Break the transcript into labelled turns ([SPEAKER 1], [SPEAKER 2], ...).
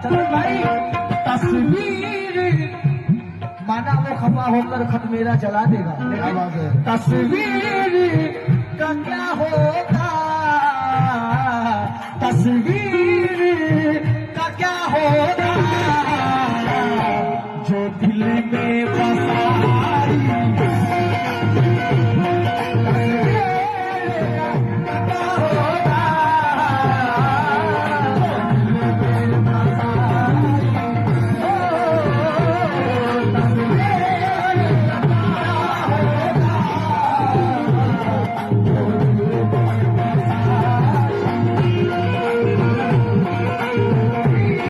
[SPEAKER 1] चलो भाई तस्वीर माना वो खफा होकर खत मेरा जला देगा,
[SPEAKER 2] क्या बात है।
[SPEAKER 1] तस्वीर का क्या होगा, तस्वीर का क्या होगा,